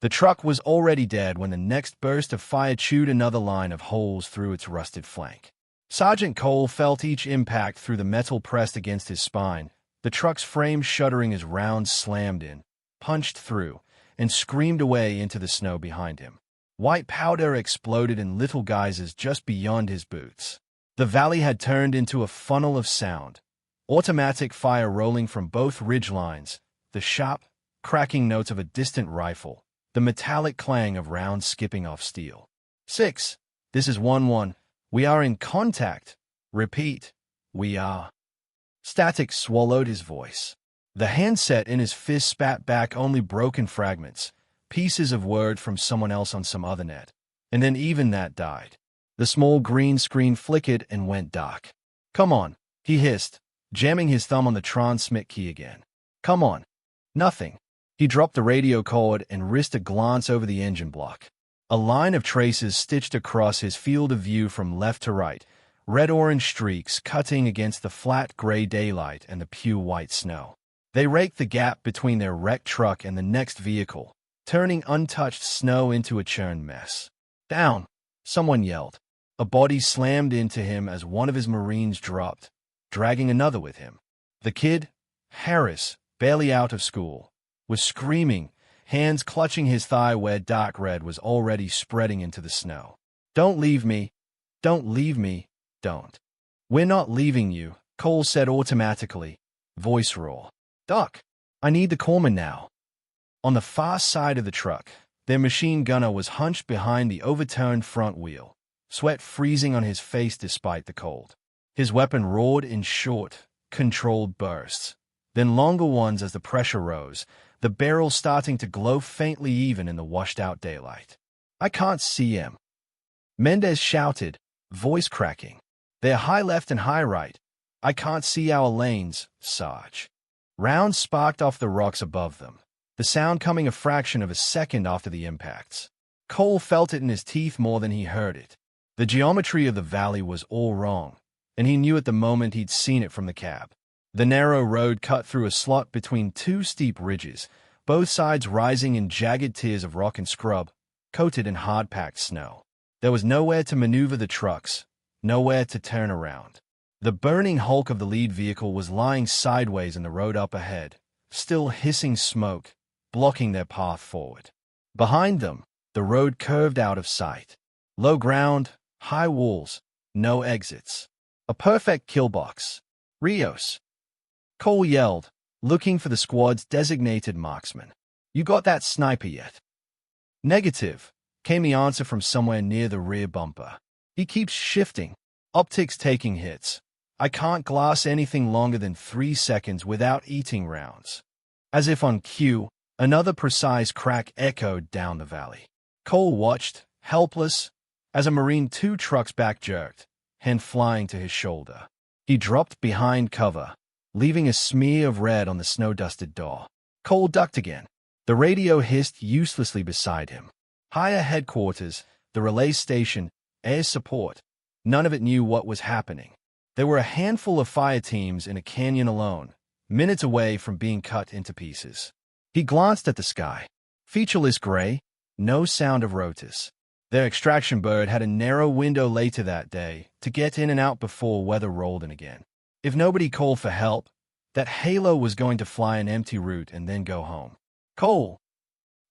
The truck was already dead when the next burst of fire chewed another line of holes through its rusted flank. Sergeant Cole felt each impact through the metal pressed against his spine, the truck's frame shuddering as rounds slammed in, punched through, and screamed away into the snow behind him. White powder exploded in little geysers just beyond his boots. The valley had turned into a funnel of sound, automatic fire rolling from both ridgelines, the sharp, cracking notes of a distant rifle, the metallic clang of rounds skipping off steel. 6. This is 1-1. We are in contact. Repeat. We are. Static swallowed his voice. The handset in his fist spat back only broken fragments, pieces of word from someone else on some other net. And then even that died. The small green screen flickered and went dark. Come on, he hissed, jamming his thumb on the transmit key again. Come on. Nothing. He dropped the radio cord and risked a glance over the engine block. A line of traces stitched across his field of view from left to right, red-orange streaks cutting against the flat gray daylight and the pure-white snow. They raked the gap between their wrecked truck and the next vehicle, turning untouched snow into a churned mess. Down! Someone yelled. A body slammed into him as one of his Marines dropped, dragging another with him. The kid, Harris, barely out of school, was screaming, hands clutching his thigh where dark red was already spreading into the snow. Don't leave me. Don't leave me. Don't. We're not leaving you, Cole said automatically, voice raw. Duck. I need the corpsman now. On the far side of the truck, their machine gunner was hunched behind the overturned front wheel, sweat freezing on his face despite the cold. His weapon roared in short, controlled bursts, then longer ones as the pressure rose, the barrel starting to glow faintly even in the washed-out daylight. I can't see him. Mendez shouted, voice cracking. They're high left and high right. I can't see our lanes, Sarge. Rounds sparked off the rocks above them, the sound coming a fraction of a second after the impacts. Cole felt it in his teeth more than he heard it. The geometry of the valley was all wrong, and he knew at the moment he'd seen it from the cab. The narrow road cut through a slot between two steep ridges, both sides rising in jagged tiers of rock and scrub, coated in hard-packed snow. There was nowhere to maneuver the trucks, nowhere to turn around. The burning hulk of the lead vehicle was lying sideways in the road up ahead, still hissing smoke, blocking their path forward. Behind them, the road curved out of sight. Low ground, high walls, no exits. A perfect kill box. Rios. Cole yelled, looking for the squad's designated marksman. You got that sniper yet? Negative, came the answer from somewhere near the rear bumper. He keeps shifting, optics taking hits. I can't glass anything longer than 3 seconds without eating rounds. As if on cue, another precise crack echoed down the valley. Cole watched, helpless, as a Marine 2 trucks back jerked, hand flying to his shoulder. He dropped behind cover, leaving a smear of red on the snow-dusted door. Cole ducked again. The radio hissed uselessly beside him. Higher headquarters, the relay station, air support. None of it knew what was happening. There were a handful of fire teams in a canyon alone, minutes away from being cut into pieces. He glanced at the sky. Featureless gray, no sound of rotors. Their extraction bird had a narrow window later that day to get in and out before weather rolled in again. If nobody called for help, that halo was going to fly an empty route and then go home. Cole!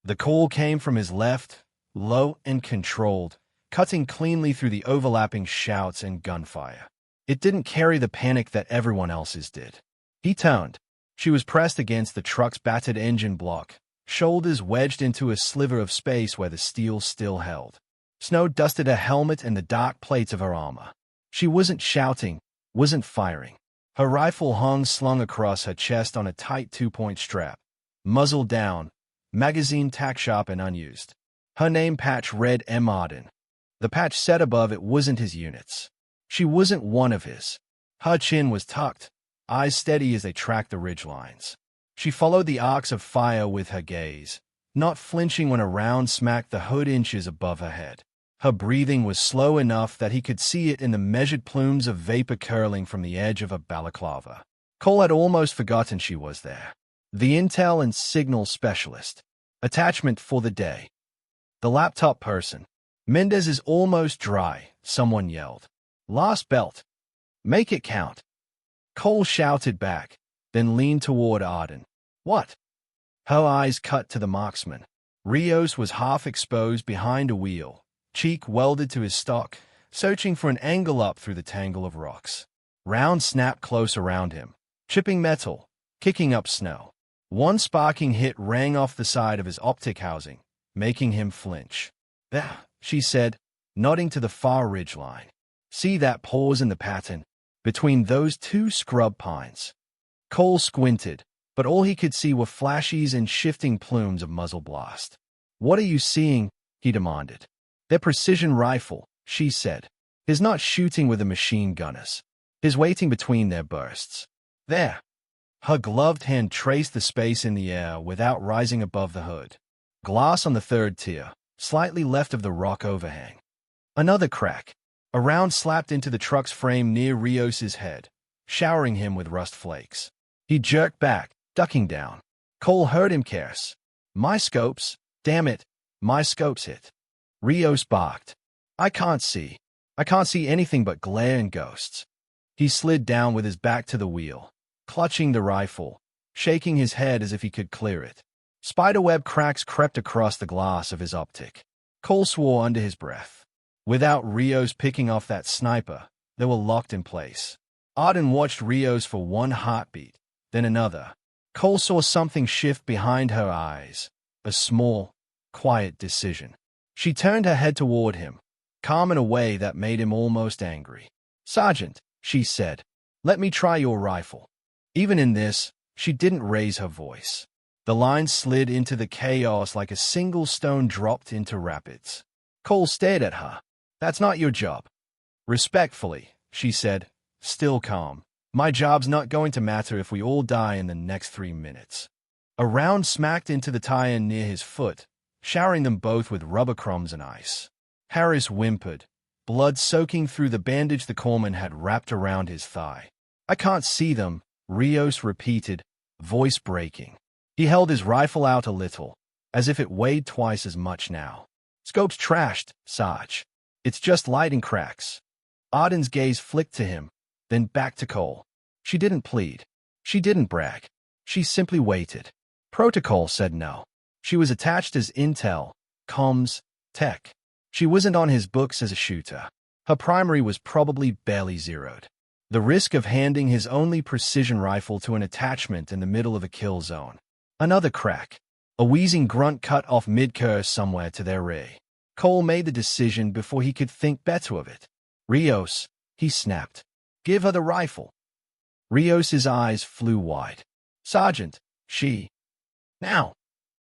The call came from his left, low and controlled, cutting cleanly through the overlapping shouts and gunfire. It didn't carry the panic that everyone else's did. He turned. She was pressed against the truck's battered engine block, shoulders wedged into a sliver of space where the steel still held. Snow dusted her helmet and the dark plates of her armor. She wasn't shouting, wasn't firing. Her rifle hung slung across her chest on a tight 2-point strap, muzzle down, magazine tack-sharp and unused. Her name patch read M. Arden. The patch set above it wasn't his unit's. She wasn't one of his. Her chin was tucked, eyes steady as they tracked the ridgelines. She followed the arcs of fire with her gaze, not flinching when a round smacked the hood inches above her head. Her breathing was slow enough that he could see it in the measured plumes of vapor curling from the edge of her balaclava. Cole had almost forgotten she was there. The intel and signal specialist. Attachment for the day. The laptop person. Mendez is almost dry, someone yelled. Last belt. Make it count. Cole shouted back, then leaned toward Arden. What? Her eyes cut to the marksman. Rios was half exposed behind a wheel, cheek welded to his stock, searching for an angle up through the tangle of rocks. Round snapped close around him, chipping metal, kicking up snow. One sparking hit rang off the side of his optic housing, making him flinch. There, she said, nodding to the far ridge line. See that pause in the pattern, between those two scrub pines. Cole squinted, but all he could see were flashes and shifting plumes of muzzle blast. What are you seeing? He demanded. Their precision rifle, she said. He's not shooting with the machine gunners. He's waiting between their bursts. There. Her gloved hand traced the space in the air without rising above the hood. Glass on the third tier, slightly left of the rock overhang. Another crack. A round slapped into the truck's frame near Rios's head, showering him with rust flakes. He jerked back, ducking down. Cole heard him curse. My scopes, damn it, my scopes hit. Rios barked. I can't see anything but glare and ghosts. He slid down with his back to the wheel, clutching the rifle, shaking his head as if he could clear it. Spiderweb cracks crept across the glass of his optic. Cole swore under his breath. Without Rios picking off that sniper, they were locked in place. Arden watched Rios for one heartbeat, then another. Cole saw something shift behind her eyes, a small, quiet decision. She turned her head toward him, calm in a way that made him almost angry. Sergeant, she said, let me try your rifle. Even in this, she didn't raise her voice. The line slid into the chaos like a single stone dropped into rapids. Cole stared at her. That's not your job. Respectfully, she said, still calm. My job's not going to matter if we all die in the next 3 minutes. A round smacked into the tire near his foot, showering them both with rubber crumbs and ice. Harris whimpered, blood soaking through the bandage the corpsman had wrapped around his thigh. I can't see them, Rios repeated, voice breaking. He held his rifle out a little, as if it weighed twice as much now. Scope's trashed, Sarge. It's just light and cracks. Arden's gaze flicked to him, then back to Cole. She didn't plead. She didn't brag. She simply waited. Protocol said no. She was attached as intel, comms, tech. She wasn't on his books as a shooter. Her primary was probably barely zeroed. The risk of handing his only precision rifle to an attachment in the middle of a kill zone. Another crack. A wheezing grunt cut off mid-curse somewhere to their rear. Cole made the decision before he could think better of it. Rios, he snapped. Give her the rifle. Rios's eyes flew wide. Sergeant, she. Now.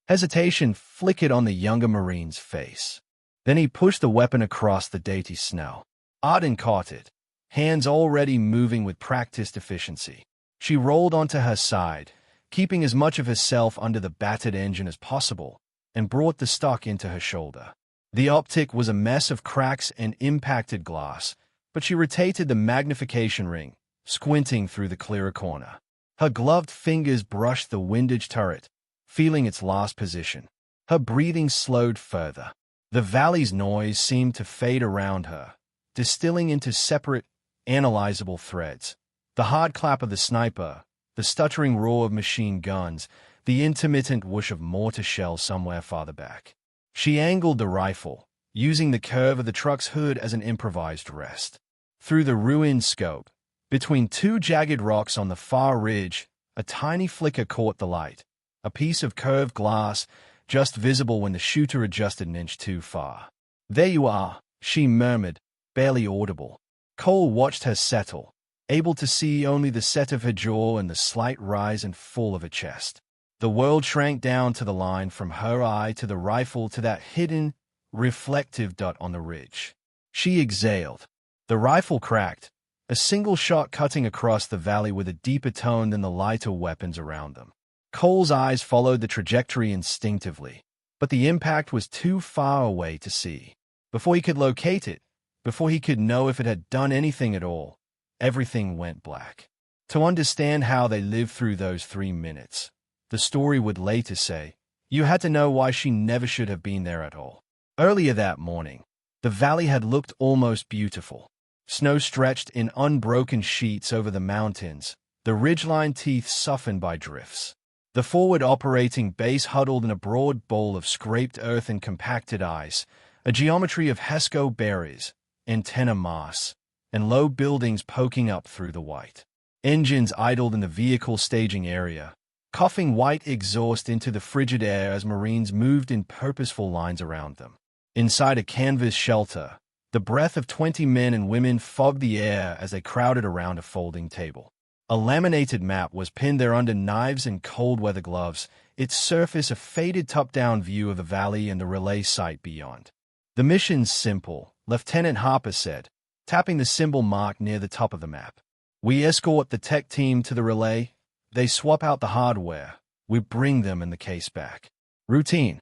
Hesitation flickered on the younger Marine's face. Then he pushed the weapon across the dainty snow. Arden caught it, hands already moving with practiced efficiency. She rolled onto her side, keeping as much of herself under the battered engine as possible, and brought the stock into her shoulder. The optic was a mess of cracks and impacted glass, but she rotated the magnification ring, squinting through the clearer corner. Her gloved fingers brushed the windage turret, feeling its last position. Her breathing slowed further. The valley's noise seemed to fade around her, distilling into separate, analyzable threads. The hard clap of the sniper, the stuttering roar of machine guns, the intermittent whoosh of mortar shells somewhere farther back. She angled the rifle, using the curve of the truck's hood as an improvised rest. Through the ruined scope, between two jagged rocks on the far ridge, a tiny flicker caught the light, a piece of curved glass, just visible when the shooter adjusted an inch too far. There you are, she murmured, barely audible. Cole watched her settle, able to see only the set of her jaw and the slight rise and fall of her chest. The world shrank down to the line from her eye to the rifle to that hidden, reflective dot on the ridge. She exhaled. The rifle cracked, a single shot cutting across the valley with a deeper tone than the lighter weapons around them. Cole's eyes followed the trajectory instinctively, but the impact was too far away to see. Before he could locate it, before he could know if it had done anything at all, everything went black. To understand how they lived through those 3 minutes, the story would later say, You had to know why she never should have been there at all. Earlier that morning, the valley had looked almost beautiful. Snow stretched in unbroken sheets over the mountains, the ridgeline teeth softened by drifts. The forward operating base huddled in a broad bowl of scraped earth and compacted ice, a geometry of Hesco berries, antenna masts, and low buildings poking up through the white. Engines idled in the vehicle staging area, coughing white exhaust into the frigid air as Marines moved in purposeful lines around them. Inside a canvas shelter, the breath of 20 men and women fogged the air as they crowded around a folding table. A laminated map was pinned there under knives and cold-weather gloves, its surface a faded top-down view of the valley and the relay site beyond. "The mission's simple," Lieutenant Harper said, tapping the symbol mark near the top of the map. "We escort the tech team to the relay. They swap out the hardware. We bring them and the case back. Routine."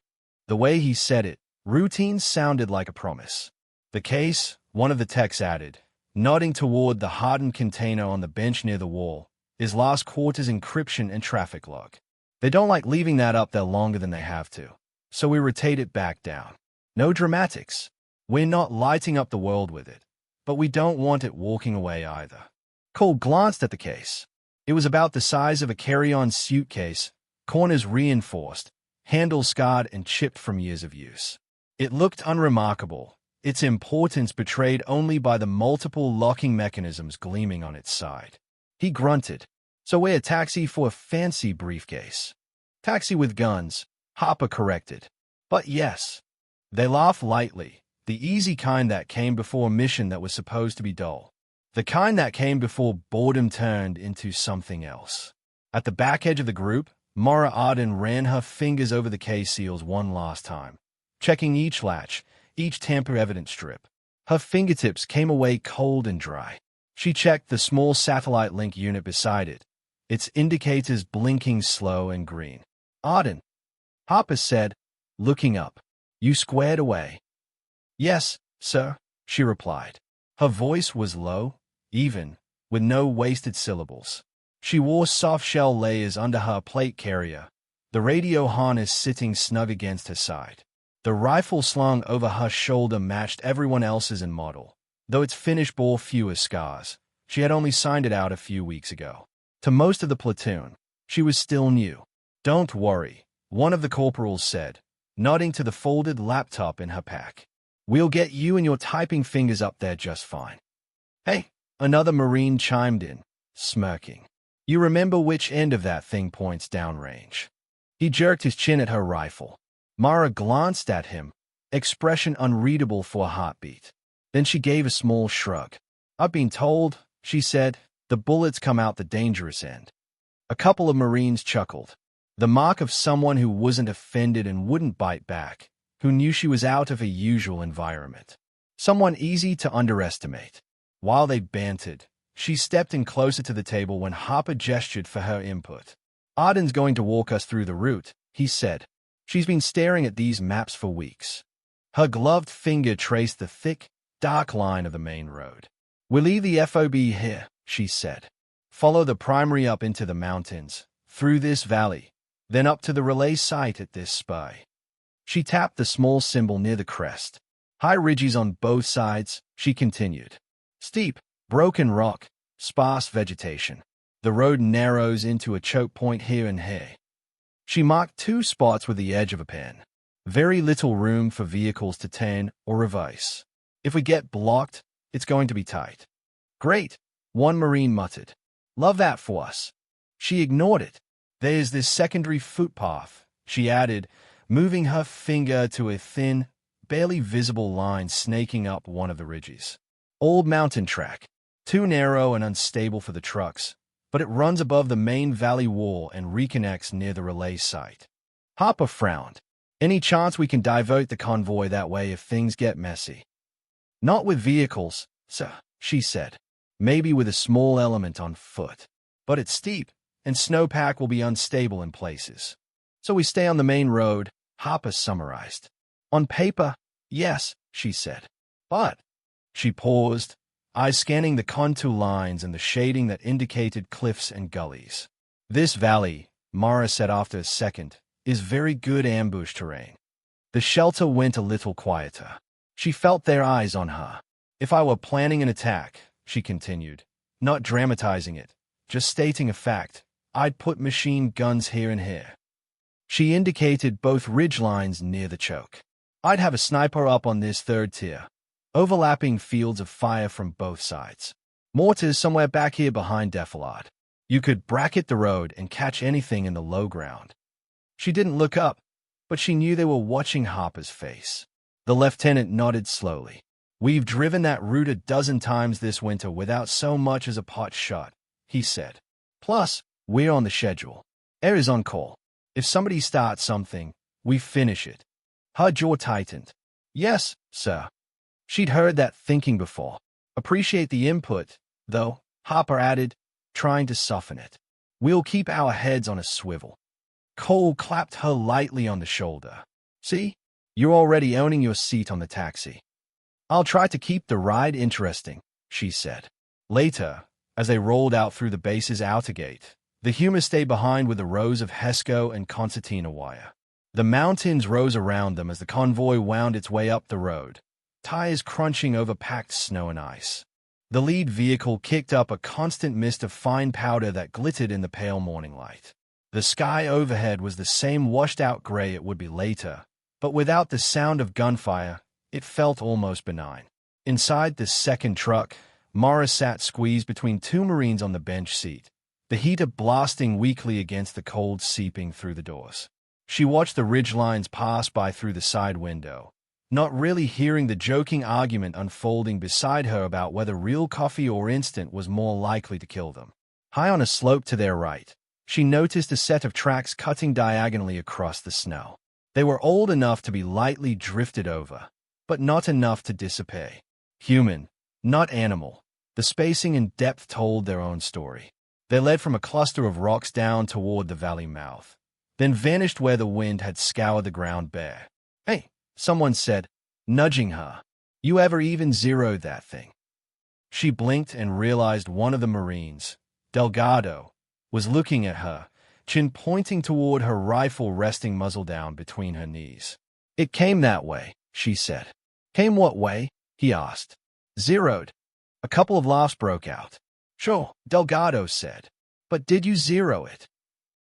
The way he said it, routine, sounded like a promise. "The case," one of the techs added, nodding toward the hardened container on the bench near the wall, "is last quarter's encryption and traffic log. They don't like leaving that up there longer than they have to, so we rotate it back down. No dramatics. We're not lighting up the world with it, but we don't want it walking away either." Cole glanced at the case. It was about the size of a carry-on suitcase, corners reinforced, handles scarred and chipped from years of use. It looked unremarkable, its importance betrayed only by the multiple locking mechanisms gleaming on its side. He grunted. "So we're a taxi for a fancy briefcase." "Taxi with guns," Harper corrected. "But yes." They laughed lightly, the easy kind that came before a mission that was supposed to be dull. The kind that came before boredom turned into something else. At the back edge of the group, Mara Arden ran her fingers over the case seals one last time, checking each latch, each tamper-evident strip. Her fingertips came away cold and dry. She checked the small satellite link unit beside it, its indicators blinking slow and green. "Arden," Harper said, looking up. "You squared away?" "Yes, sir," she replied. Her voice was low, even, with no wasted syllables. She wore soft-shell layers under her plate carrier, the radio harness sitting snug against her side. The rifle slung over her shoulder matched everyone else's in model, though its finish bore fewer scars. She had only signed it out a few weeks ago. To most of the platoon, she was still new. "Don't worry," one of the corporals said, nodding to the folded laptop in her pack. "We'll get you and your typing fingers up there just fine." "Hey," another Marine chimed in, smirking. "You remember which end of that thing points downrange?" He jerked his chin at her rifle. Mara glanced at him, expression unreadable for a heartbeat. Then she gave a small shrug. "I've been told," she said, "the bullets come out the dangerous end." A couple of Marines chuckled. The mark of someone who wasn't offended and wouldn't bite back, who knew she was out of her usual environment. Someone easy to underestimate. While they bantered, she stepped in closer to the table when Harper gestured for her input. "Arden's going to walk us through the route," he said. "She's been staring at these maps for weeks." Her gloved finger traced the thick, dark line of the main road. "We'll leave the FOB here," she said. "Follow the primary up into the mountains, through this valley, then up to the relay site at this spy." She tapped the small symbol near the crest. "High ridges on both sides," she continued. "Steep, broken rock, sparse vegetation. The road narrows into a choke point here and here." She marked 2 spots with the edge of a pen. "Very little room for vehicles to turn or reverse. If we get blocked, it's going to be tight." "Great," one Marine muttered. "Love that for us." She ignored it. "There's this secondary footpath," she added, moving her finger to a thin, barely visible line snaking up one of the ridges. "Old mountain track. Too narrow and unstable for the trucks, but it runs above the main valley wall and reconnects near the relay site." Harper frowned. "Any chance we can divert the convoy that way if things get messy?" "Not with vehicles, sir," she said. "Maybe with a small element on foot. But it's steep, and snowpack will be unstable in places. So we stay on the main road," Harper summarized. "On paper, yes," she said. "But—" She paused, eyes scanning the contour lines and the shading that indicated cliffs and gullies. "This valley," Mara said after a second, is very good ambush terrain. The shelter went a little quieter. She felt their eyes on her. If I were planning an attack, she continued, not dramatizing it, just stating a fact, I'd put machine guns here and here. She indicated both ridgelines near the choke. I'd have a sniper up on this third tier. Overlapping fields of fire from both sides. Mortars somewhere back here behind Defilade. You could bracket the road and catch anything in the low ground. She didn't look up, but she knew they were watching Harper's face. The lieutenant nodded slowly. We've driven that route a dozen times this winter without so much as a pot shot, he said. Plus, we're on the schedule. Air is on call. If somebody starts something, we finish it. Her jaw tightened. Yes, sir. She'd heard that thinking before. Appreciate the input, though, Harper added, trying to soften it. We'll keep our heads on a swivel. Cole clapped her lightly on the shoulder. See? You're already owning your seat on the taxi. I'll try to keep the ride interesting, she said. Later, as they rolled out through the base's outer gate, the humans stayed behind with the rows of Hesco and concertina wire. The mountains rose around them as the convoy wound its way up the road, tires crunching over packed snow and ice. The lead vehicle kicked up a constant mist of fine powder that glittered in the pale morning light. The sky overhead was the same washed-out gray it would be later, but without the sound of gunfire, it felt almost benign. Inside the second truck, Mara sat squeezed between two Marines on the bench seat, the heater blasting weakly against the cold seeping through the doors. She watched the ridgelines pass by through the side window, not really hearing the joking argument unfolding beside her about whether real coffee or instant was more likely to kill them. High on a slope to their right, she noticed a set of tracks cutting diagonally across the snow. They were old enough to be lightly drifted over, but not enough to disappear. Human, not animal. The spacing and depth told their own story. They led from a cluster of rocks down toward the valley mouth, then vanished where the wind had scoured the ground bare. Hey, someone said, nudging her. You ever even zeroed that thing? She blinked and realized one of the Marines, Delgado, was looking at her, chin pointing toward her rifle resting muzzle down between her knees. It came that way, she said. Came what way? He asked. Zeroed. A couple of laughs broke out. Sure, Delgado said. But did you zero it?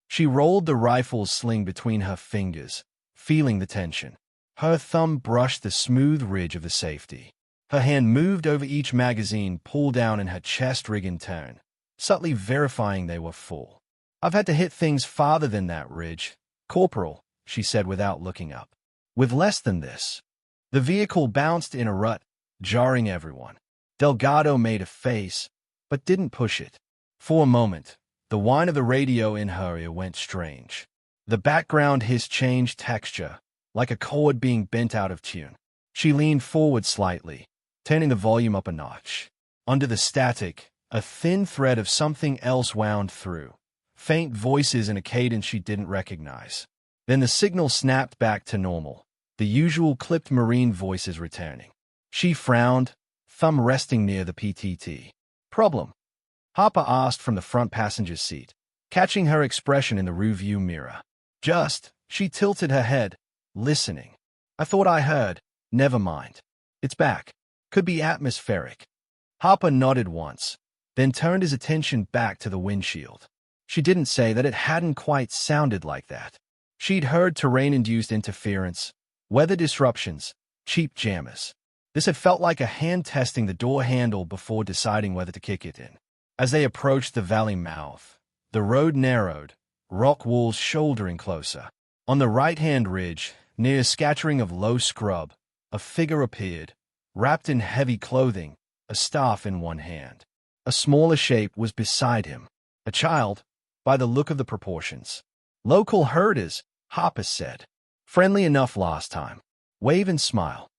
She rolled the rifle's sling between her fingers, feeling the tension. Her thumb brushed the smooth ridge of the safety. Her hand moved over each magazine pulled down in her chest rig in turn, subtly verifying they were full. I've had to hit things farther than that ridge, Corporal, she said without looking up. With less than this. The vehicle bounced in a rut, jarring everyone. Delgado made a face, but didn't push it. For a moment, the whine of the radio in her ear went strange. The background hiss changed texture, like a cord being bent out of tune. She leaned forward slightly, turning the volume up a notch. Under the static, a thin thread of something else wound through, faint voices in a cadence she didn't recognize. Then the signal snapped back to normal, the usual clipped Marine voices returning. She frowned, thumb resting near the PTT. Problem? Harper asked from the front passenger seat, catching her expression in the rearview mirror. Just, she tilted her head, listening. I thought I heard. Never mind. It's back. Could be atmospheric. Harper nodded once, then turned his attention back to the windshield. She didn't say that it hadn't quite sounded like that. She'd heard terrain-induced interference, weather disruptions, cheap jammers. This had felt like a hand testing the door handle before deciding whether to kick it in. As they approached the valley mouth, the road narrowed, rock walls shouldering closer. On the right-hand ridge, near a scattering of low scrub, a figure appeared, wrapped in heavy clothing, a staff in one hand. A smaller shape was beside him. A child, by the look of the proportions. Local herders, Harper said. Friendly enough last time. Wave and smile.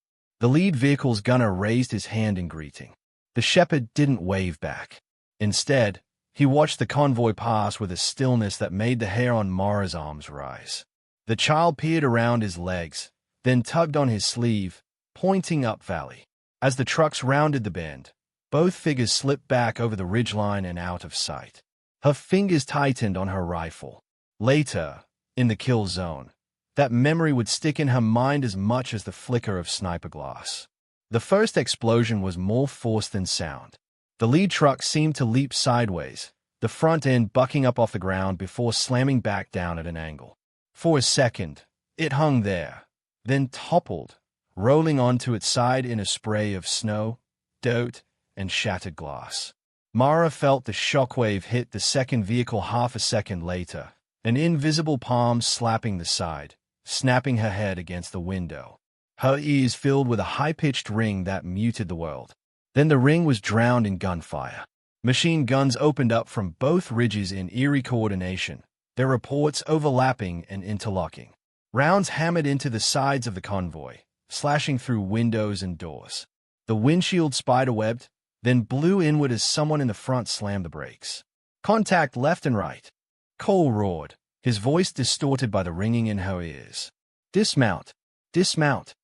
The lead vehicle's gunner raised his hand in greeting. The shepherd didn't wave back. Instead, he watched the convoy pass with a stillness that made the hair on Mara's arms rise. The child peered around his legs, then tugged on his sleeve, pointing up valley. As the trucks rounded the bend, both figures slipped back over the ridgeline and out of sight. Her fingers tightened on her rifle. Later, in the kill zone. That memory would stick in her mind as much as the flicker of sniper glass. The first explosion was more force than sound. The lead truck seemed to leap sideways, the front end bucking up off the ground before slamming back down at an angle. For a second, it hung there, then toppled, rolling onto its side in a spray of snow, dirt, and shattered glass. Mara felt the shockwave hit the second vehicle half a second later, an invisible palm slapping the side, snapping her head against the window. Her ears filled with a high-pitched ring that muted the world. Then the ring was drowned in gunfire. Machine guns opened up from both ridges in eerie coordination, their reports overlapping and interlocking. Rounds hammered into the sides of the convoy, slashing through windows and doors. The windshield spiderwebbed, then blew inward as someone in the front slammed the brakes. Contact left and right. Cole roared, his voice distorted by the ringing in her ears. Dismount! Dismount!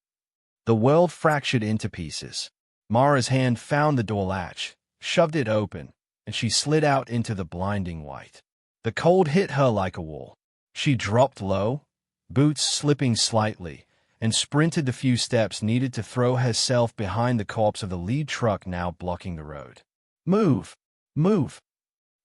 The world fractured into pieces. Mara's hand found the door latch, shoved it open, and she slid out into the blinding white. The cold hit her like a wall. She dropped low, boots slipping slightly, and sprinted the few steps needed to throw herself behind the corpse of the lead truck now blocking the road. Move! Move!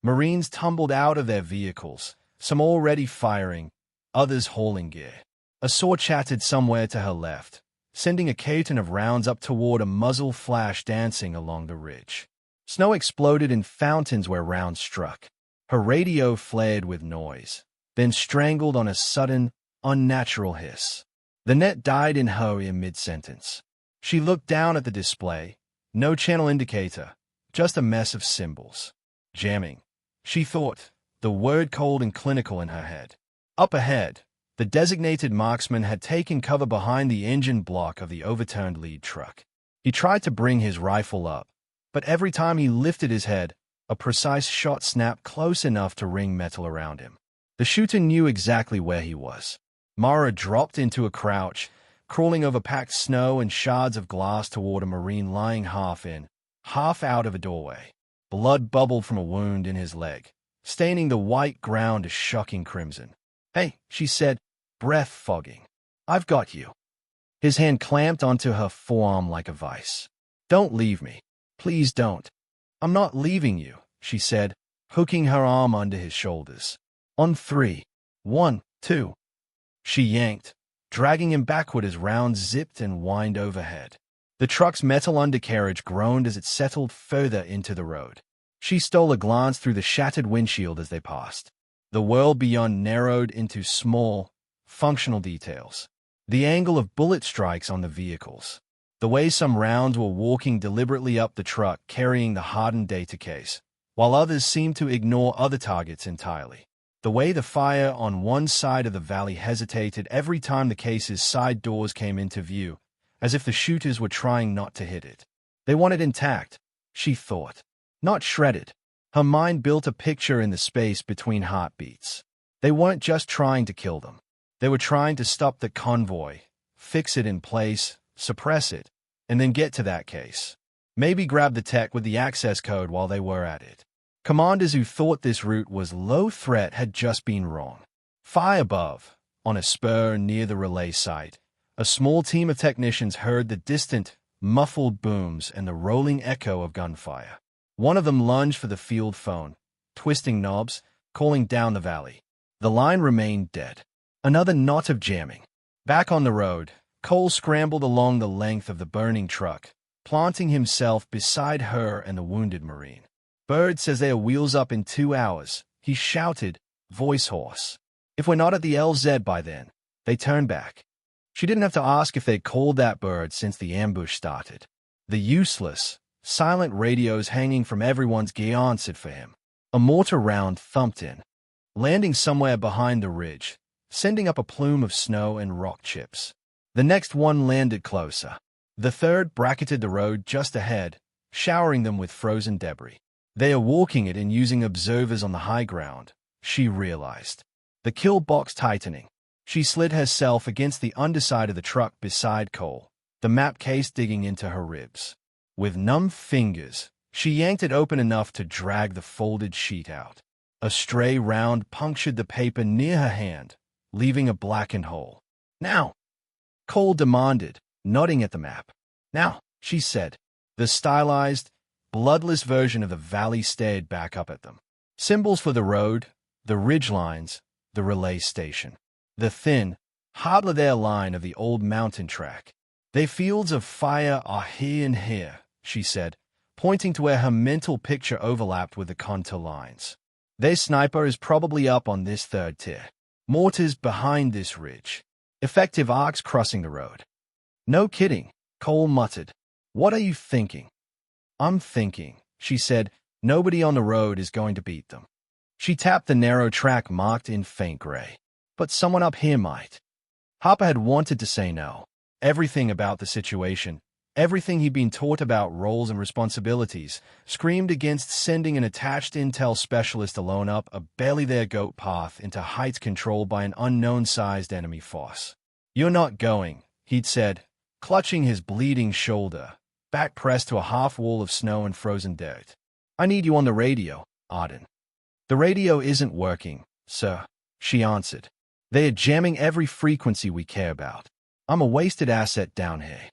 Marines tumbled out of their vehicles, some already firing, others hauling gear. A saw chattered somewhere to her left, sending a curtain of rounds up toward a muzzle flash dancing along the ridge. Snow exploded in fountains where rounds struck. Her radio flared with noise, then strangled on a sudden, unnatural hiss. The net died in her in mid-sentence. She looked down at the display, no channel indicator, just a mess of symbols. Jamming, she thought, the word cold and clinical in her head. Up ahead, the designated marksman had taken cover behind the engine block of the overturned lead truck. He tried to bring his rifle up, but every time he lifted his head, a precise shot snapped close enough to ring metal around him. The shooter knew exactly where he was. Mara dropped into a crouch, crawling over packed snow and shards of glass toward a Marine lying half in, half out of a doorway. Blood bubbled from a wound in his leg, staining the white ground a shocking crimson. Hey, she said, breath fogging. I've got you. His hand clamped onto her forearm like a vice. Don't leave me. Please don't. I'm not leaving you, she said, hooking her arm under his shoulders. On 3. 1, 2. She yanked, dragging him backward as rounds zipped and whined overhead. The truck's metal undercarriage groaned as it settled further into the road. She stole a glance through the shattered windshield as they passed. The world beyond narrowed into small, functional details. The angle of bullet strikes on the vehicles. The way some rounds were walking deliberately up the truck carrying the hardened data case, while others seemed to ignore other targets entirely. The way the fire on one side of the valley hesitated every time the case's side doors came into view, as if the shooters were trying not to hit it. They wanted intact, she thought, not shredded. Her mind built a picture in the space between heartbeats. They weren't just trying to kill them. They were trying to stop the convoy, fix it in place, suppress it, and then get to that case. Maybe grab the tech with the access code while they were at it. Commanders who thought this route was low threat had just been wrong. Far above, on a spur near the relay site, a small team of technicians heard the distant, muffled booms and the rolling echo of gunfire. One of them lunged for the field phone, twisting knobs, calling down the valley. The line remained dead. Another knot of jamming. Back on the road, Cole scrambled along the length of the burning truck, planting himself beside her and the wounded Marine. Bird says they are wheels up in 2 hours, he shouted, voice hoarse. If we're not at the LZ by then. They turned back. She didn't have to ask if they'd called that bird since the ambush started. The useless, silent radios hanging from everyone's gear answered for him. A mortar round thumped in, landing somewhere behind the ridge, sending up a plume of snow and rock chips. The next one landed closer. The third bracketed the road just ahead, showering them with frozen debris. They are walking it and using observers on the high ground, she realized. The kill box tightening. She slid herself against the underside of the truck beside Cole, the map case digging into her ribs. With numb fingers, she yanked it open enough to drag the folded sheet out. A stray round punctured the paper near her hand, leaving a blackened hole. Now, Cole demanded, nodding at the map. Now, she said. The stylized, bloodless version of the valley stared back up at them. Symbols for the road, the ridge lines, the relay station. The thin, hardly there line of the old mountain track. "The fields of fire are here and here," she said, pointing to where her mental picture overlapped with the contour lines. "Their sniper is probably up on this third tier. Mortars behind this ridge. Effective arcs crossing the road." "No kidding," Cole muttered. "What are you thinking?" "I'm thinking," she said, "nobody on the road is going to beat them." She tapped the narrow track marked in faint gray. "But someone up here might." Harper had wanted to say no. Everything about the situation, everything he'd been taught about roles and responsibilities, screamed against sending an attached intel specialist alone up a barely-there goat path into heights controlled by an unknown-sized enemy force. "You're not going," he'd said, clutching his bleeding shoulder, back pressed to a half-wall of snow and frozen dirt. "I need you on the radio, Arden." "The radio isn't working, sir," she answered. "They are jamming every frequency we care about. I'm a wasted asset down here."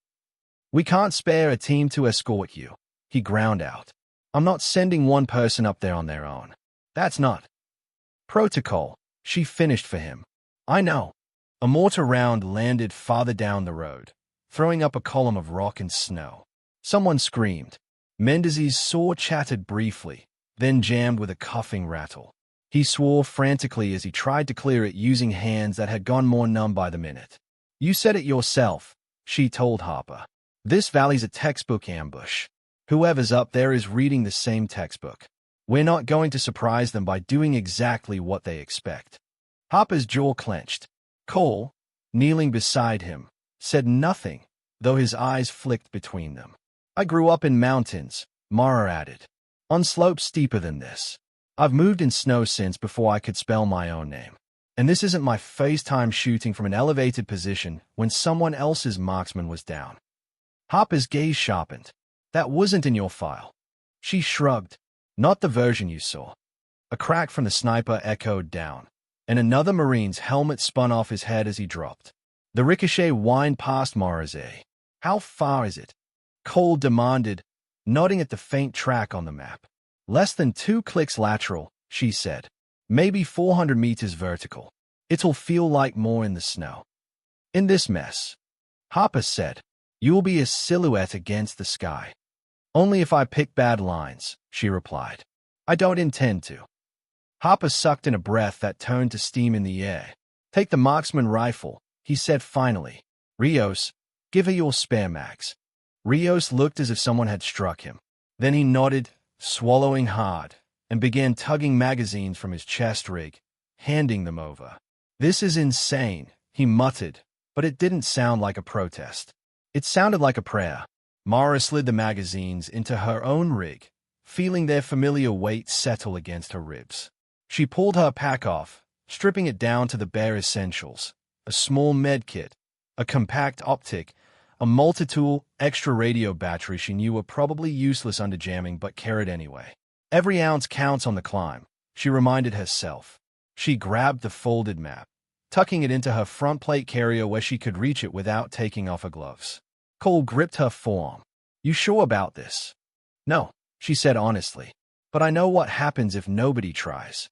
"We can't spare a team to escort you," he ground out. "I'm not sending one person up there on their own. That's not protocol," she finished for him. "I know." A mortar round landed farther down the road, throwing up a column of rock and snow. Someone screamed. Mendez's saw chattered briefly, then jammed with a coughing rattle. He swore frantically as he tried to clear it using hands that had gone more numb by the minute. "You said it yourself," she told Harper. "This valley's a textbook ambush. Whoever's up there is reading the same textbook. We're not going to surprise them by doing exactly what they expect." Harper's jaw clenched. Cole, kneeling beside him, said nothing, though his eyes flicked between them. "I grew up in mountains," Mara added, "on slopes steeper than this. I've moved in snow since before I could spell my own name. And this isn't my first time shooting from an elevated position when someone else's marksman was down." Harper's gaze sharpened. "That wasn't in your file." She shrugged. "Not the version you saw." A crack from the sniper echoed down, and another Marine's helmet spun off his head as he dropped. The ricochet whined past Mara's ear. "How far is it?" Cole demanded, nodding at the faint track on the map. "Less than 2 clicks lateral," she said. "Maybe 400 meters vertical. It'll feel like more in the snow." "In this mess," Harper said, "you'll be a silhouette against the sky." "Only if I pick bad lines," she replied. "I don't intend to." Harper sucked in a breath that turned to steam in the air. "Take the marksman rifle," he said finally. "Rios, give her your spare mags." Rios looked as if someone had struck him. Then he nodded, swallowing hard, and began tugging magazines from his chest rig, handing them over. "This is insane," he muttered, but it didn't sound like a protest. It sounded like a prayer. Mara slid the magazines into her own rig, feeling their familiar weight settle against her ribs. She pulled her pack off, stripping it down to the bare essentials: a small med kit, a compact optic, a multi-tool, extra radio battery she knew were probably useless under jamming but carried anyway. Every ounce counts on the climb, she reminded herself. She grabbed the folded map, tucking it into her front plate carrier where she could reach it without taking off her gloves. Cole gripped her forearm. "You sure about this?" "No," she said honestly, "but I know what happens if nobody tries."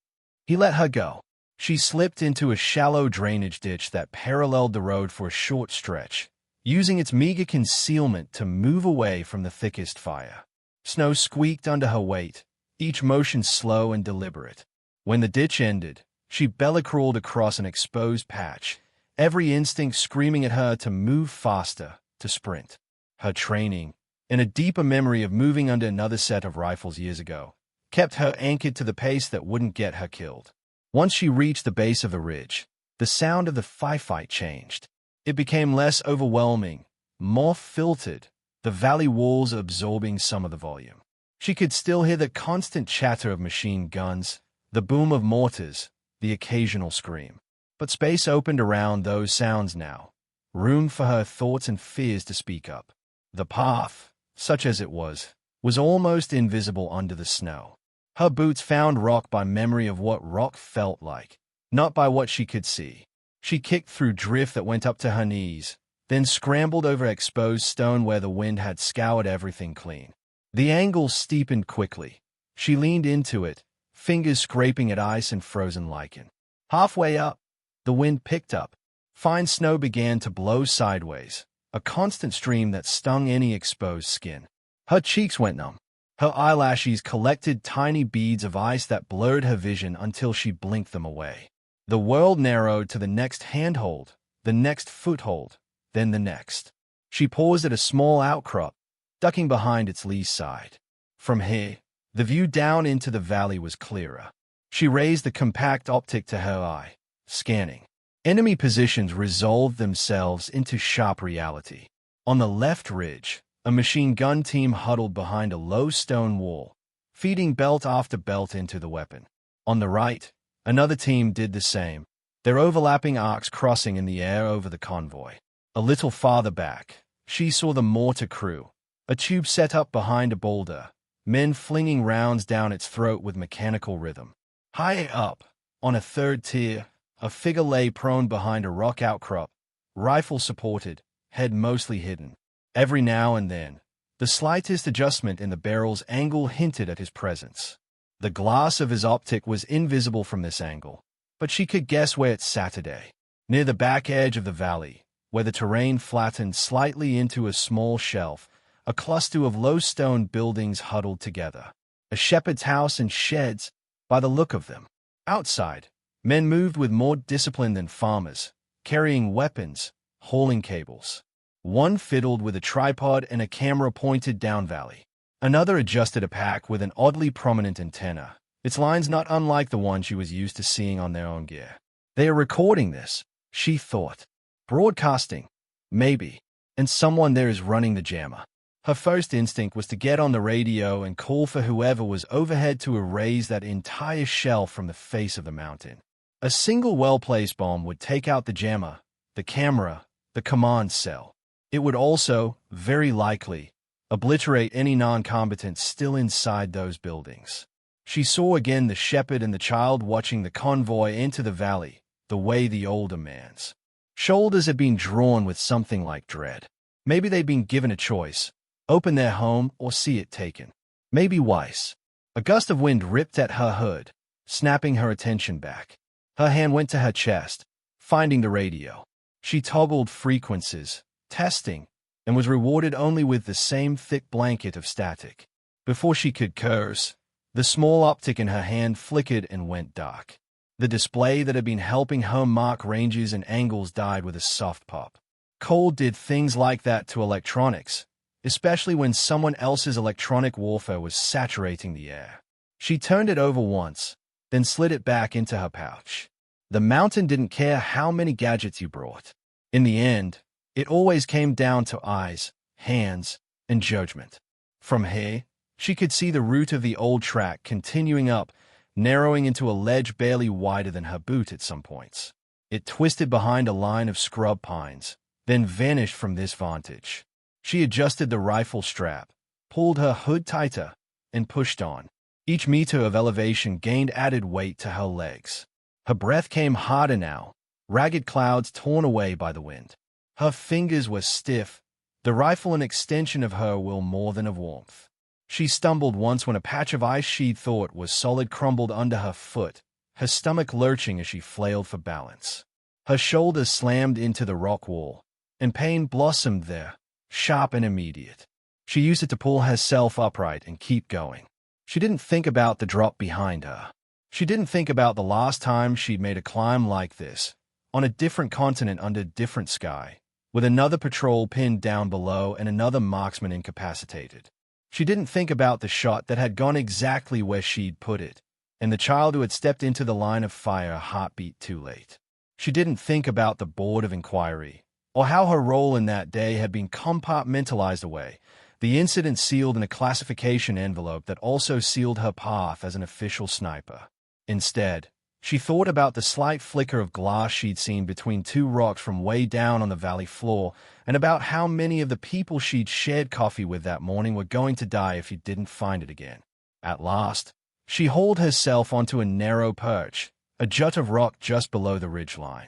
He let her go. She slipped into a shallow drainage ditch that paralleled the road for a short stretch, using its meager concealment to move away from the thickest fire. Snow squeaked under her weight, each motion slow and deliberate. When the ditch ended, she belly-crawled across an exposed patch, every instinct screaming at her to move faster, to sprint. Her training, and a deeper memory of moving under another set of rifles years ago, kept her anchored to the pace that wouldn't get her killed. Once she reached the base of the ridge, the sound of the firefight changed. It became less overwhelming, more filtered, the valley walls absorbing some of the volume. She could still hear the constant chatter of machine guns, the boom of mortars, the occasional scream. But space opened around those sounds now, room for her thoughts and fears to speak up. The path, such as it was almost invisible under the snow. Her boots found rock by memory of what rock felt like, not by what she could see. She kicked through drift that went up to her knees, then scrambled over exposed stone where the wind had scoured everything clean. The angle steepened quickly. She leaned into it, fingers scraping at ice and frozen lichen. Halfway up, the wind picked up. Fine snow began to blow sideways, a constant stream that stung any exposed skin. Her cheeks went numb. Her eyelashes collected tiny beads of ice that blurred her vision until she blinked them away. The world narrowed to the next handhold, the next foothold, then the next. She paused at a small outcrop, ducking behind its lee side. From here, the view down into the valley was clearer. She raised the compact optic to her eye, scanning. Enemy positions resolved themselves into sharp reality. On the left ridge, a machine gun team huddled behind a low stone wall, feeding belt after belt into the weapon. On the right, another team did the same, their overlapping arcs crossing in the air over the convoy. A little farther back, she saw the mortar crew, a tube set up behind a boulder, men flinging rounds down its throat with mechanical rhythm. Higher up, on a third tier, a figure lay prone behind a rock outcrop, rifle supported, head mostly hidden. Every now and then, the slightest adjustment in the barrel's angle hinted at his presence. The glass of his optic was invisible from this angle, but she could guess where it sat today. Near the back edge of the valley, where the terrain flattened slightly into a small shelf, a cluster of low stone buildings huddled together. A shepherd's house and sheds, by the look of them. Outside, men moved with more discipline than farmers, carrying weapons, hauling cables. One fiddled with a tripod and a camera pointed down valley. Another adjusted a pack with an oddly prominent antenna, its lines not unlike the one she was used to seeing on their own gear. They are recording this, she thought. Broadcasting, maybe, and someone there is running the jammer. Her first instinct was to get on the radio and call for whoever was overhead to erase that entire shelf from the face of the mountain. A single well-placed bomb would take out the jammer, the camera, the command cell. It would also, very likely, obliterate any non-combatants still inside those buildings. She saw again the shepherd and the child watching the convoy into the valley, the way the older man's shoulders had been drawn with something like dread. Maybe they'd been given a choice, open their home or see it taken. Maybe Weiss. A gust of wind ripped at her hood, snapping her attention back. Her hand went to her chest, finding the radio. She toggled frequencies, testing, and was rewarded only with the same thick blanket of static. Before she could curse, the small optic in her hand flickered and went dark. The display that had been helping her mark ranges and angles died with a soft pop. Cold did things like that to electronics, especially when someone else's electronic warfare was saturating the air. She turned it over once, then slid it back into her pouch. The mountain didn't care how many gadgets you brought. In the end, it always came down to eyes, hands, and judgment. From here, she could see the route of the old track continuing up, narrowing into a ledge barely wider than her boot at some points. It twisted behind a line of scrub pines, then vanished from this vantage. She adjusted the rifle strap, pulled her hood tighter, and pushed on. Each meter of elevation gained added weight to her legs. Her breath came harder now, ragged clouds torn away by the wind. Her fingers were stiff, the rifle an extension of her will more than of warmth. She stumbled once when a patch of ice she thought was solid crumbled under her foot, her stomach lurching as she flailed for balance. Her shoulders slammed into the rock wall, and pain blossomed there, sharp and immediate. She used it to pull herself upright and keep going. She didn't think about the drop behind her. She didn't think about the last time she'd made a climb like this, on a different continent under different sky, with another patrol pinned down below and another marksman incapacitated. She didn't think about the shot that had gone exactly where she'd put it, and the child who had stepped into the line of fire a heartbeat too late. She didn't think about the board of inquiry, or how her role in that day had been compartmentalized away, the incident sealed in a classification envelope that also sealed her path as an official sniper. Instead, she thought about the slight flicker of glass she'd seen between two rocks from way down on the valley floor, and about how many of the people she'd shared coffee with that morning were going to die if she didn't find it again. At last, she hauled herself onto a narrow perch, a jut of rock just below the ridgeline.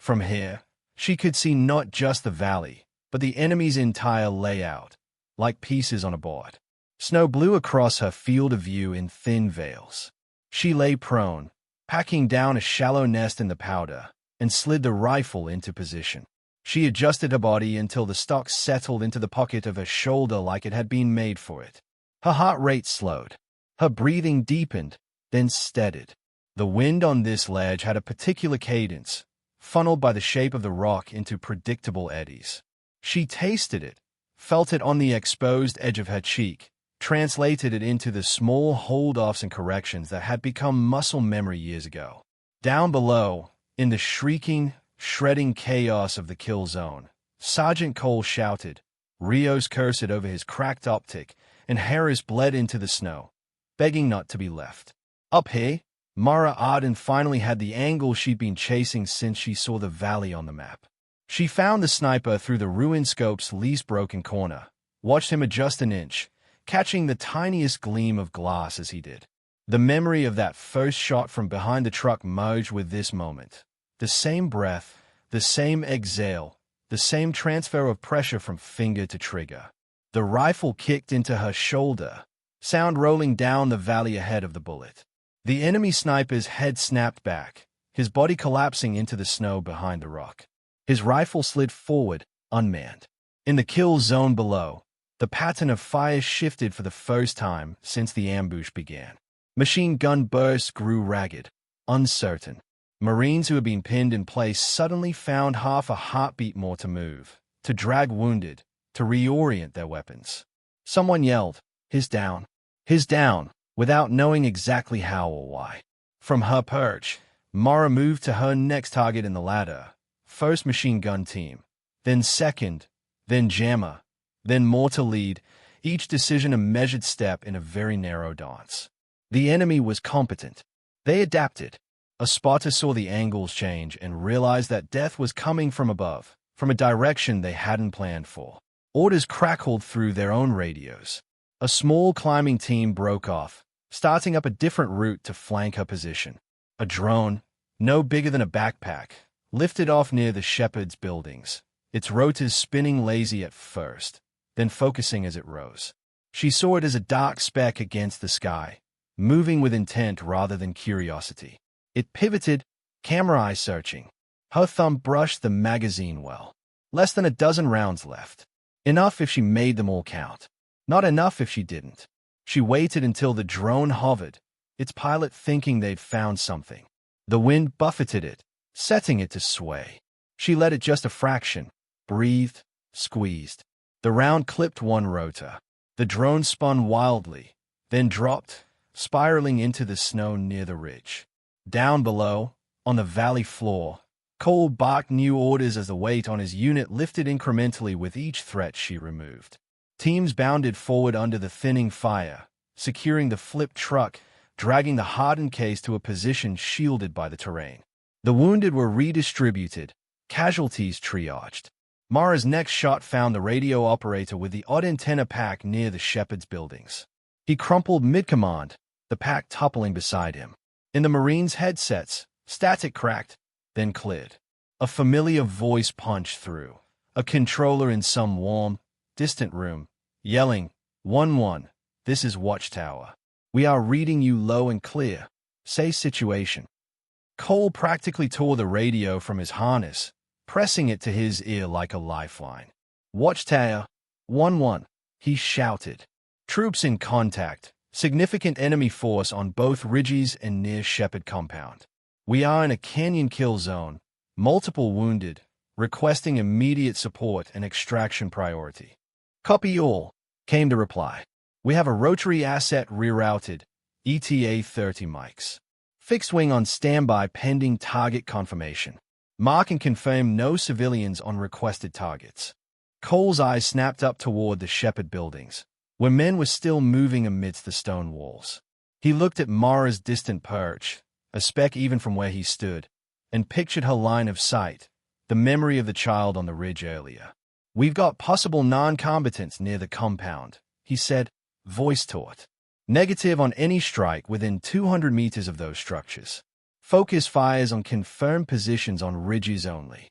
From here, she could see not just the valley, but the enemy's entire layout, like pieces on a board. Snow blew across her field of view in thin veils. She lay prone, packing down a shallow nest in the powder, and slid the rifle into position. She adjusted her body until the stock settled into the pocket of her shoulder like it had been made for it. Her heart rate slowed. Her breathing deepened, then steadied. The wind on this ledge had a particular cadence, funneled by the shape of the rock into predictable eddies. She tasted it, felt it on the exposed edge of her cheek, translated it into the small hold-offs and corrections that had become muscle memory years ago. Down below, in the shrieking, shredding chaos of the kill zone, Sergeant Cole shouted, Rios cursed over his cracked optic, and Harris bled into the snow, begging not to be left. Up here, Mara Arden finally had the angle she'd been chasing since she saw the valley on the map. She found the sniper through the ruined scope's least broken corner, watched him adjust an inch, catching the tiniest gleam of glass as he did. The memory of that first shot from behind the truck merged with this moment. The same breath, the same exhale, the same transfer of pressure from finger to trigger. The rifle kicked into her shoulder, sound rolling down the valley ahead of the bullet. The enemy sniper's head snapped back, his body collapsing into the snow behind the rock. His rifle slid forward, unmanned. In the kill zone below, the pattern of fire shifted for the first time since the ambush began. Machine gun bursts grew ragged, uncertain. Marines who had been pinned in place suddenly found half a heartbeat more to move, to drag wounded, to reorient their weapons. Someone yelled, "His down! His down!" without knowing exactly how or why. From her perch, Mara moved to her next target in the ladder, first machine gun team, then second, then jammer, then mortar lead, each decision a measured step in a very narrow dance. The enemy was competent. They adapted. A spotter saw the angles change and realized that death was coming from above, from a direction they hadn't planned for. Orders crackled through their own radios. A small climbing team broke off, starting up a different route to flank her position. A drone, no bigger than a backpack, lifted off near the Shepherd's buildings, its rotors spinning lazy at first, then focusing as it rose. She saw it as a dark speck against the sky, moving with intent rather than curiosity. It pivoted, camera eye searching. Her thumb brushed the magazine well. Less than a dozen rounds left. Enough if she made them all count. Not enough if she didn't. She waited until the drone hovered, its pilot thinking they'd found something. The wind buffeted it, setting it to sway. She let it just a fraction, breathed, squeezed. The round clipped one rotor. The drone spun wildly, then dropped, spiraling into the snow near the ridge. Down below, on the valley floor, Cole barked new orders as the weight on his unit lifted incrementally with each threat she removed. Teams bounded forward under the thinning fire, securing the flipped truck, dragging the hardened case to a position shielded by the terrain. The wounded were redistributed, casualties triaged. Mara's next shot found the radio operator with the odd antenna pack near the Shepherd's buildings. He crumpled mid-command, the pack toppling beside him. In the Marines' headsets, static cracked, then cleared. A familiar voice punched through. A controller in some warm, distant room, yelling, 1-1, this is Watchtower. We are reading you low and clear. Say situation. Cole practically tore the radio from his harness, pressing it to his ear like a lifeline. Watchtower, 1-1, he shouted. Troops in contact. Significant enemy force on both ridges and near Shepherd compound. We are in a canyon kill zone, multiple wounded, requesting immediate support and extraction priority. Copy all, came the reply. We have a rotary asset rerouted, ETA 30 mics. Fixed wing on standby pending target confirmation. Mark and confirm no civilians on requested targets. Cole's eyes snapped up toward the Shepherd buildings, where men were still moving amidst the stone walls. He looked at Mara's distant perch, a speck even from where he stood, and pictured her line of sight, the memory of the child on the ridge earlier. We've got possible non-combatants near the compound, he said, voice taut. Negative on any strike within 200 meters of those structures. Focus fires on confirmed positions on ridges only.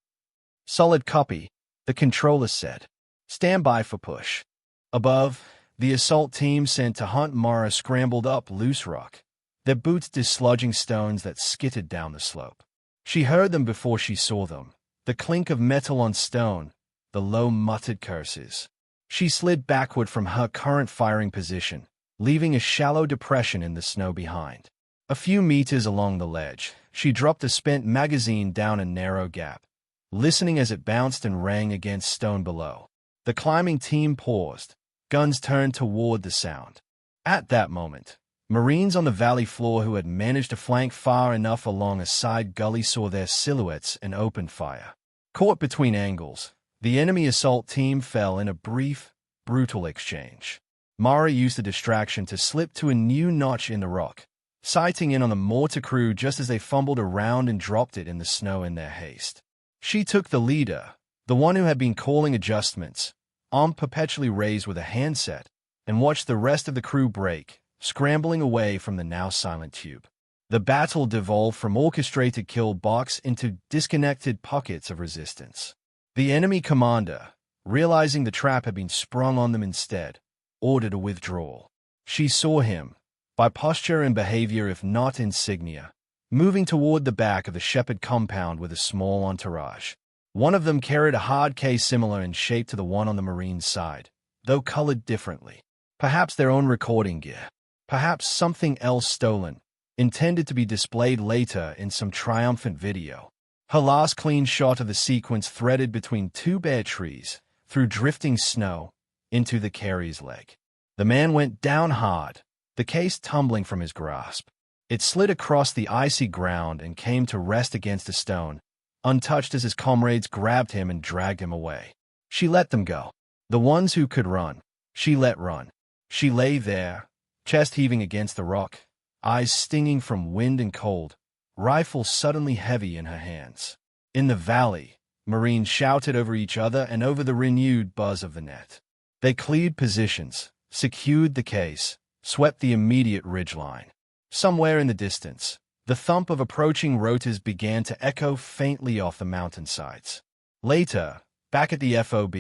Solid copy, the controller said. Stand by for push. Above, the assault team sent to hunt Mara scrambled up loose rock, their boots dislodging stones that skittered down the slope. She heard them before she saw them, the clink of metal on stone, the low muttered curses. She slid backward from her current firing position, leaving a shallow depression in the snow behind. A few meters along the ledge, she dropped a spent magazine down a narrow gap, listening as it bounced and rang against stone below. The climbing team paused, guns turned toward the sound. At that moment, Marines on the valley floor who had managed to flank far enough along a side gully saw their silhouettes and opened fire. Caught between angles, the enemy assault team fell in a brief, brutal exchange. Mara used the distraction to slip to a new notch in the rock, sighting in on the mortar crew just as they fumbled around and dropped it in the snow in their haste. She took the leader, the one who had been calling adjustments, arm perpetually raised with a handset, and watched the rest of the crew break, scrambling away from the now silent tube. The battle devolved from orchestrated kill box into disconnected pockets of resistance. The enemy commander, realizing the trap had been sprung on them instead, ordered a withdrawal. She saw him, by posture and behavior if not insignia, moving toward the back of the Shepherd compound with a small entourage. One of them carried a hard case similar in shape to the one on the Marine's side, though colored differently. Perhaps their own recording gear. Perhaps something else stolen, intended to be displayed later in some triumphant video. Her last clean shot of the sequence threaded between two bare trees, through drifting snow, into the carrier's leg. The man went down hard, the case tumbling from his grasp. It slid across the icy ground and came to rest against a stone, untouched as his comrades grabbed him and dragged him away. She let them go. The ones who could run, she let run. She lay there, chest heaving against the rock, eyes stinging from wind and cold, rifle suddenly heavy in her hands. In the valley, Marines shouted over each other and over the renewed buzz of the net. They cleared positions, secured the case, swept the immediate ridgeline. Somewhere in the distance, the thump of approaching rotors began to echo faintly off the mountainsides. Later, back at the FOB,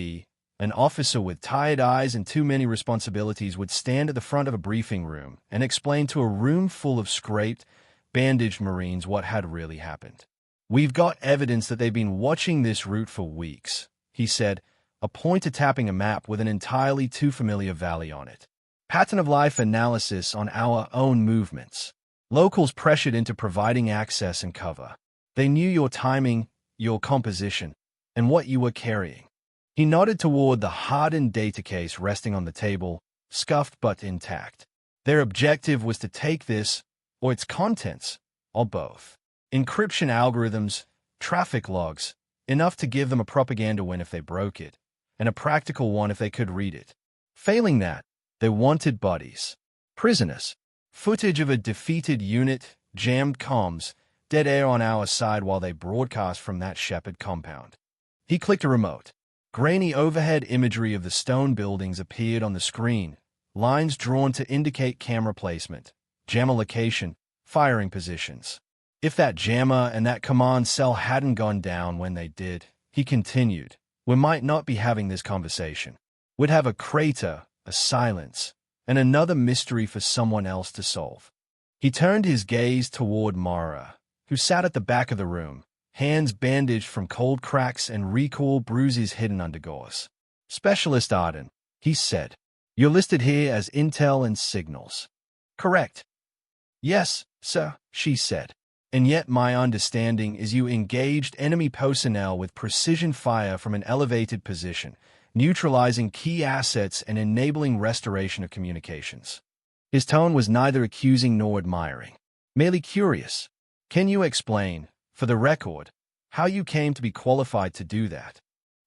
an officer with tired eyes and too many responsibilities would stand at the front of a briefing room and explain to a room full of scraped, bandaged Marines what had really happened. "We've got evidence that they've been watching this route for weeks," he said, a pointer tapping a map with an entirely too familiar valley on it. "Pattern of life analysis on our own movements." Locals pressured into providing access and cover. They knew your timing, your composition, and what you were carrying. He nodded toward the hardened data case resting on the table, scuffed but intact. Their objective was to take this, or its contents, or both. Encryption algorithms, traffic logs, enough to give them a propaganda win if they broke it, and a practical one if they could read it. Failing that, they wanted bodies. Prisoners. Footage of a defeated unit, jammed comms, dead air on our side while they broadcast from that Shepherd compound. He clicked a remote. Grainy overhead imagery of the stone buildings appeared on the screen, lines drawn to indicate camera placement, jammer location, firing positions. If that jammer and that command cell hadn't gone down when they did, he continued, we might not be having this conversation. We'd have a crater, a silence, and another mystery for someone else to solve. He turned his gaze toward Mara, who sat at the back of the room, hands bandaged from cold cracks and recoil bruises hidden under gauze. "Specialist Arden," he said. "You're listed here as intel and signals." "Correct." "Yes, sir," she said. "And yet my understanding is you engaged enemy personnel with precision fire from an elevated position, neutralizing key assets and enabling restoration of communications." His tone was neither accusing nor admiring, merely curious. "Can you explain, for the record, how you came to be qualified to do that?"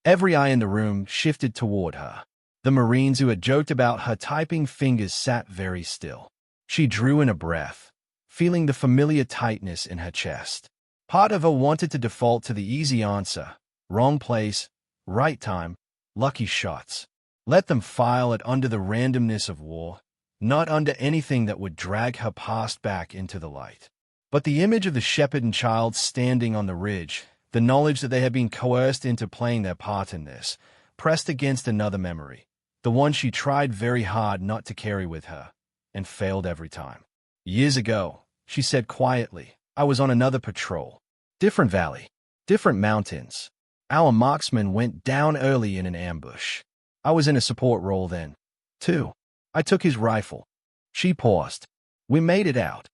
Every eye in the room shifted toward her. The Marines who had joked about her typing fingers sat very still. She drew in a breath, feeling the familiar tightness in her chest. Part of her wanted to default to the easy answer, wrong place, right time, lucky shots. Let them file it under the randomness of war, not under anything that would drag her past back into the light. But the image of the shepherd and child standing on the ridge, the knowledge that they had been coerced into playing their part in this, pressed against another memory, the one she tried very hard not to carry with her, and failed every time. Years ago, she said quietly, I was on another patrol. Different valley, different mountains. Our marksman went down early in an ambush. I was in a support role then, too. I took his rifle. She paused. We made it out.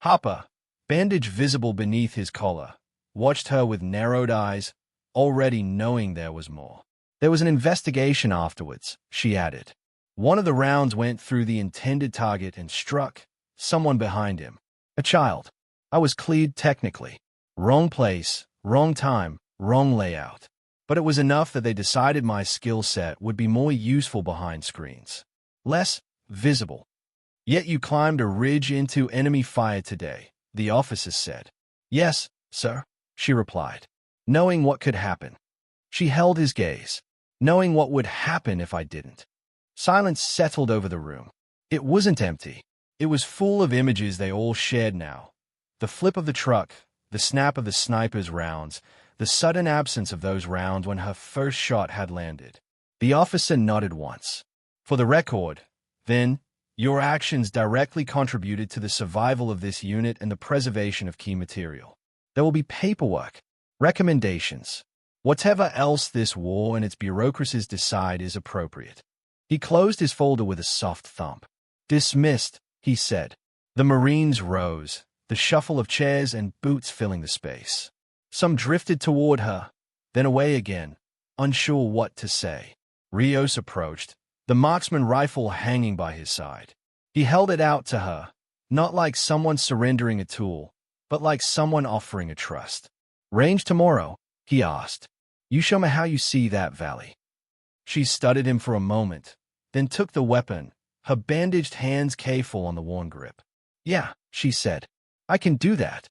Hopper, bandage visible beneath his collar, watched her with narrowed eyes, already knowing there was more. There was an investigation afterwards, she added. One of the rounds went through the intended target and struck someone behind him. A child. I was cleared technically. Wrong place, wrong time, wrong layout. But it was enough that they decided my skill set would be more useful behind screens. Less visible. Yet you climbed a ridge into enemy fire today, the officer said. Yes, sir, she replied, knowing what could happen. She held his gaze, knowing what would happen if I didn't. Silence settled over the room. It wasn't empty. It was full of images they all shared now. The flip of the truck, the snap of the sniper's rounds, the sudden absence of those rounds when her first shot had landed. The officer nodded once. For the record, then, your actions directly contributed to the survival of this unit and the preservation of key material. There will be paperwork, recommendations, whatever else this war and its bureaucracies decide is appropriate. He closed his folder with a soft thump. Dismissed, he said. The Marines rose, the shuffle of chairs and boots filling the space. Some drifted toward her, then away again, unsure what to say. Rios approached, the marksman rifle hanging by his side. He held it out to her, not like someone surrendering a tool, but like someone offering a trust. Range tomorrow, he asked. You show me how you see that valley. She studied him for a moment, then took the weapon, her bandaged hands careful on the worn grip. Yeah, she said. I can do that.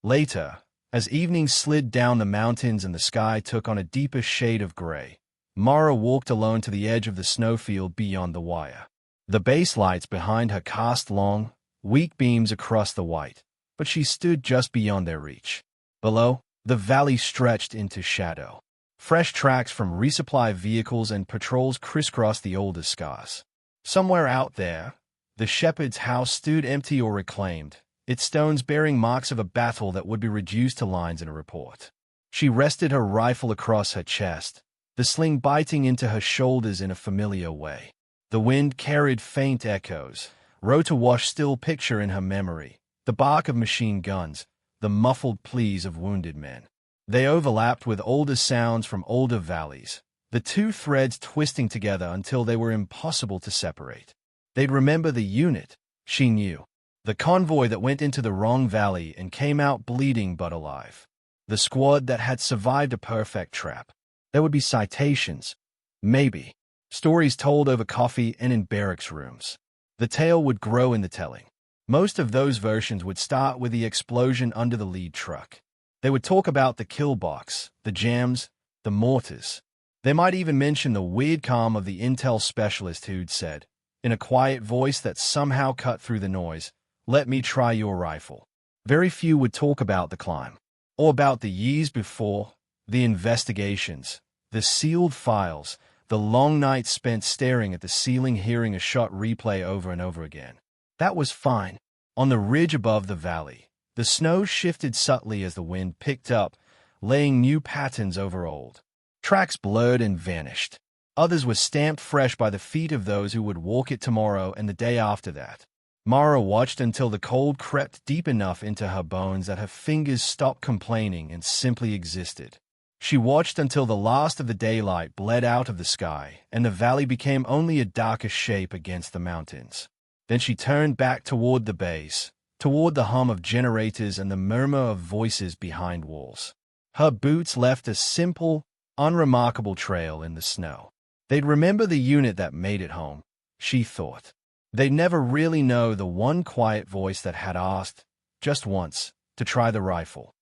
Later, as evening slid down the mountains and the sky took on a deeper shade of gray, Mara walked alone to the edge of the snowfield beyond the wire. The base lights behind her cast long, weak beams across the white, but she stood just beyond their reach. Below, the valley stretched into shadow. Fresh tracks from resupply vehicles and patrols crisscrossed the older scars. Somewhere out there, the shepherd's house stood empty or reclaimed, its stones bearing marks of a battle that would be reduced to lines in a report. She rested her rifle across her chest, the sling biting into her shoulders in a familiar way. The wind carried faint echoes, rotor-wash still picture in her memory, the bark of machine guns, the muffled pleas of wounded men. They overlapped with older sounds from older valleys, the two threads twisting together until they were impossible to separate. They'd remember the unit, she knew. The convoy that went into the wrong valley and came out bleeding but alive. The squad that had survived a perfect trap. There would be citations. Maybe. Stories told over coffee and in barracks rooms. The tale would grow in the telling. Most of those versions would start with the explosion under the lead truck. They would talk about the kill box, the jams, the mortars. They might even mention the weird calm of the intel specialist who'd said, in a quiet voice that somehow cut through the noise, "Let me try your rifle." Very few would talk about the climb, or about the years before, the investigations, the sealed files, the long nights spent staring at the ceiling hearing a shot replay over and over again. That was fine. On the ridge above the valley, the snow shifted subtly as the wind picked up, laying new patterns over old. Tracks blurred and vanished. Others were stamped fresh by the feet of those who would walk it tomorrow and the day after that. Mara watched until the cold crept deep enough into her bones that her fingers stopped complaining and simply existed. She watched until the last of the daylight bled out of the sky and the valley became only a darker shape against the mountains. Then she turned back toward the base, toward the hum of generators and the murmur of voices behind walls. Her boots left a simple, unremarkable trail in the snow. They'd remember the unit that made it home, she thought. They'd never really know the one quiet voice that had asked, just once, to try the rifle.